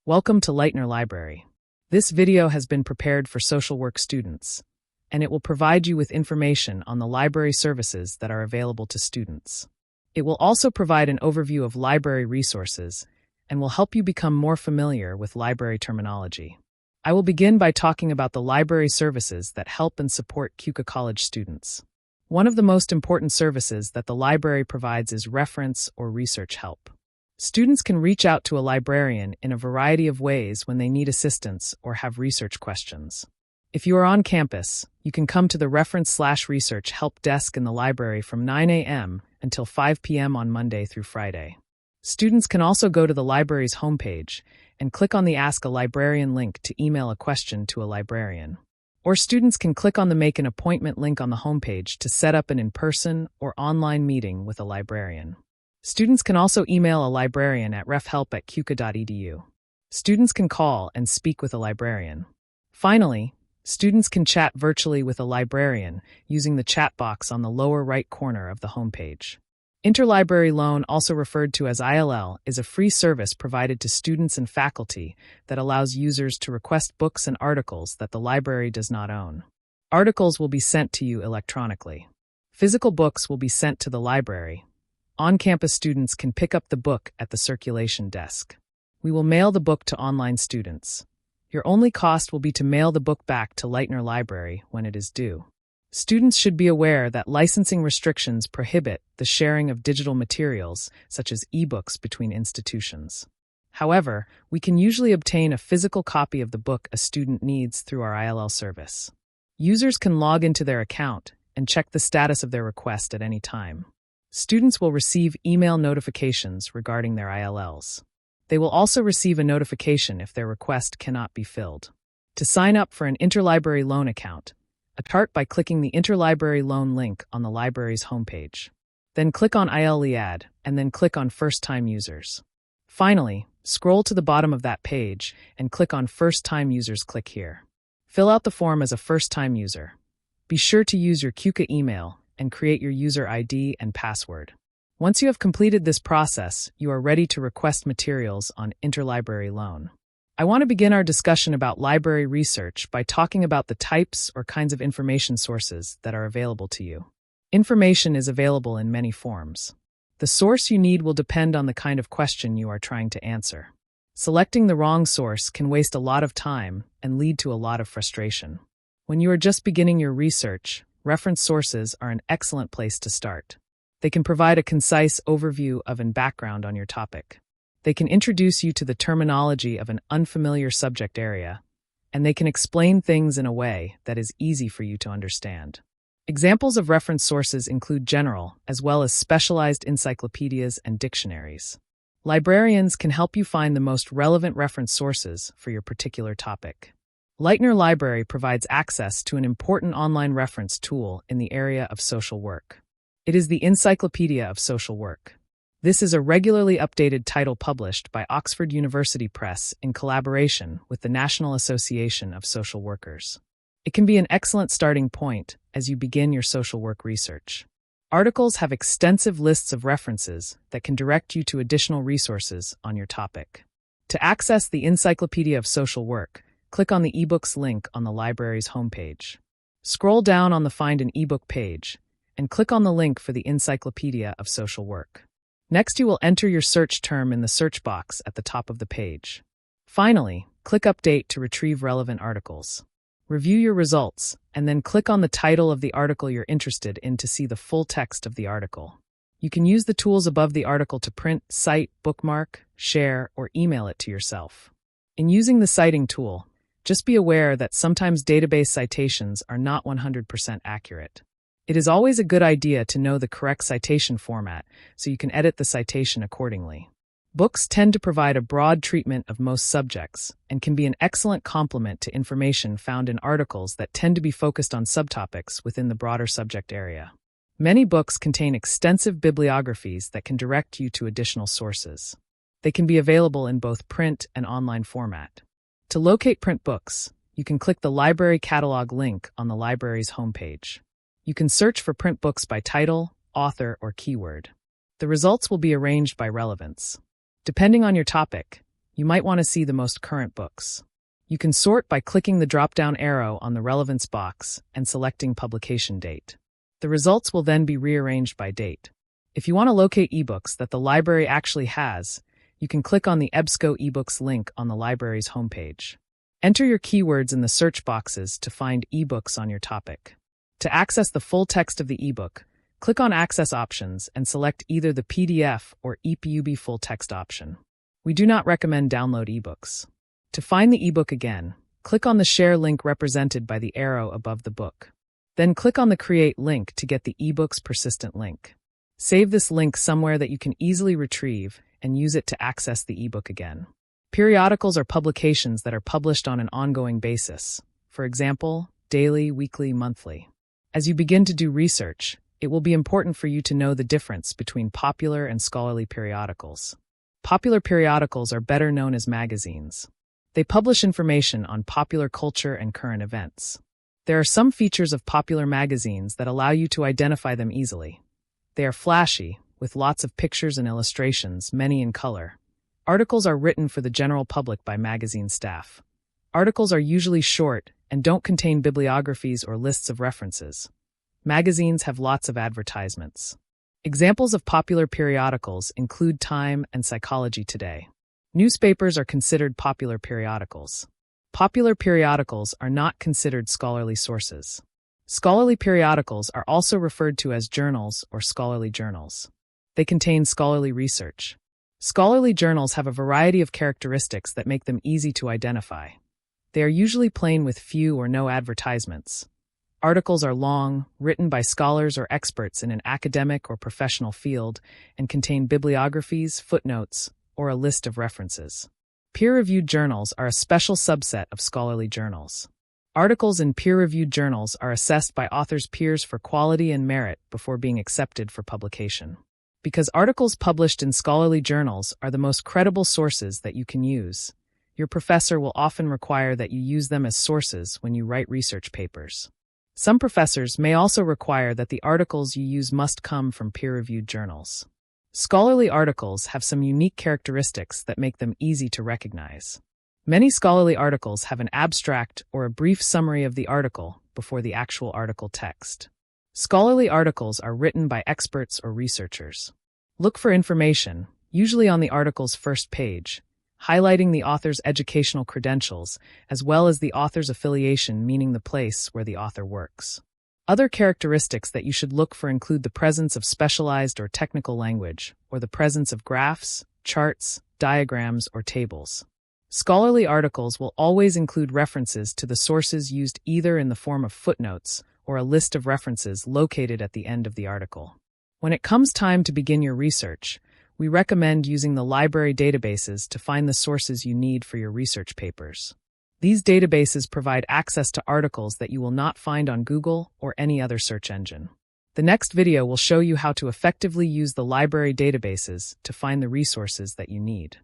Welcome to Lightner Library. This video has been prepared for social work students, and it will provide you with information on the library services that are available to students. It will also provide an overview of library resources and will help you become more familiar with library terminology. I will begin by talking about the library services that help and support Keuka College students. One of the most important services that the library provides is reference or research help. Students can reach out to a librarian in a variety of ways when they need assistance or have research questions. If you are on campus, you can come to the reference/research help desk in the library from 9 a.m. until 5 p.m. on Monday through Friday. Students can also go to the library's homepage and click on the Ask a Librarian link to email a question to a librarian. Or students can click on the Make an Appointment link on the homepage to set up an in-person or online meeting with a librarian. Students can also email a librarian at refhelp@keuka.edu. Students can call and speak with a librarian. Finally, students can chat virtually with a librarian using the chat box on the lower right corner of the homepage. Interlibrary loan, also referred to as ILL, is a free service provided to students and faculty that allows users to request books and articles that the library does not own. Articles will be sent to you electronically. Physical books will be sent to the library. On-campus students can pick up the book at the circulation desk. We will mail the book to online students. Your only cost will be to mail the book back to Lightner Library when it is due. Students should be aware that licensing restrictions prohibit the sharing of digital materials, such as ebooks, between institutions. However, we can usually obtain a physical copy of the book a student needs through our ILL service. Users can log into their account and check the status of their request at any time. Students will receive email notifications regarding their ILLs. They will also receive a notification if their request cannot be filled. To sign up for an interlibrary loan account, start by clicking the Interlibrary Loan link on the library's homepage. Then click on ILLiad, and then click on First-Time Users. Finally, scroll to the bottom of that page and click on First-Time Users. Click here. Fill out the form as a first-time user. Be sure to use your Keuka email and create your user ID and password. Once you have completed this process, you are ready to request materials on Interlibrary Loan. I want to begin our discussion about library research by talking about the types or kinds of information sources that are available to you. Information is available in many forms. The source you need will depend on the kind of question you are trying to answer. Selecting the wrong source can waste a lot of time and lead to a lot of frustration. When you are just beginning your research, reference sources are an excellent place to start. They can provide a concise overview of and background on your topic. They can introduce you to the terminology of an unfamiliar subject area, and they can explain things in a way that is easy for you to understand. Examples of reference sources include general as well as specialized encyclopedias and dictionaries. Librarians can help you find the most relevant reference sources for your particular topic. Lightner Library provides access to an important online reference tool in the area of social work. It is the Encyclopedia of Social Work. This is a regularly updated title published by Oxford University Press in collaboration with the National Association of Social Workers. It can be an excellent starting point as you begin your social work research. Articles have extensive lists of references that can direct you to additional resources on your topic. To access the Encyclopedia of Social Work, click on the eBooks link on the library's homepage. Scroll down on the Find an eBook page and click on the link for the Encyclopedia of Social Work. Next, you will enter your search term in the search box at the top of the page. Finally, click Update to retrieve relevant articles. Review your results, and then click on the title of the article you're interested in to see the full text of the article. You can use the tools above the article to print, cite, bookmark, share, or email it to yourself. In using the citing tool, just be aware that sometimes database citations are not 100% accurate. It is always a good idea to know the correct citation format so you can edit the citation accordingly. Books tend to provide a broad treatment of most subjects and can be an excellent complement to information found in articles that tend to be focused on subtopics within the broader subject area. Many books contain extensive bibliographies that can direct you to additional sources. They can be available in both print and online format. To locate print books, you can click the Library Catalog link on the library's homepage. You can search for print books by title, author, or keyword. The results will be arranged by relevance. Depending on your topic, you might want to see the most current books. You can sort by clicking the drop-down arrow on the relevance box and selecting publication date. The results will then be rearranged by date. If you want to locate ebooks that the library actually has, you can click on the EBSCO eBooks link on the library's homepage. Enter your keywords in the search boxes to find ebooks on your topic. To access the full text of the ebook, click on Access Options and select either the PDF or EPUB full text option. We do not recommend download ebooks. To find the ebook again, click on the Share link represented by the arrow above the book. Then click on the Create link to get the ebook's persistent link. Save this link somewhere that you can easily retrieve and use it to access the ebook again. Periodicals are publications that are published on an ongoing basis. For example, daily, weekly, monthly. As you begin to do research, it will be important for you to know the difference between popular and scholarly periodicals. Popular periodicals are better known as magazines. They publish information on popular culture and current events. There are some features of popular magazines that allow you to identify them easily. They are flashy, with lots of pictures and illustrations, many in color. Articles are written for the general public by magazine staff. Articles are usually short and don't contain bibliographies or lists of references. Magazines have lots of advertisements. Examples of popular periodicals include Time and Psychology Today. Newspapers are considered popular periodicals. Popular periodicals are not considered scholarly sources. Scholarly periodicals are also referred to as journals or scholarly journals. They contain scholarly research. Scholarly journals have a variety of characteristics that make them easy to identify. They are usually plain with few or no advertisements. Articles are long, written by scholars or experts in an academic or professional field, and contain bibliographies, footnotes, or a list of references. Peer-reviewed journals are a special subset of scholarly journals. Articles in peer-reviewed journals are assessed by authors' peers for quality and merit before being accepted for publication. Because articles published in scholarly journals are the most credible sources that you can use, your professor will often require that you use them as sources when you write research papers. Some professors may also require that the articles you use must come from peer-reviewed journals. Scholarly articles have some unique characteristics that make them easy to recognize. Many scholarly articles have an abstract or a brief summary of the article before the actual article text. Scholarly articles are written by experts or researchers. Look for information, usually on the article's first page, highlighting the author's educational credentials, as well as the author's affiliation, meaning the place where the author works. Other characteristics that you should look for include the presence of specialized or technical language, or the presence of graphs, charts, diagrams, or tables. Scholarly articles will always include references to the sources used either in the form of footnotes or a list of references located at the end of the article. When it comes time to begin your research, we recommend using the library databases to find the sources you need for your research papers. These databases provide access to articles that you will not find on Google or any other search engine. The next video will show you how to effectively use the library databases to find the resources that you need.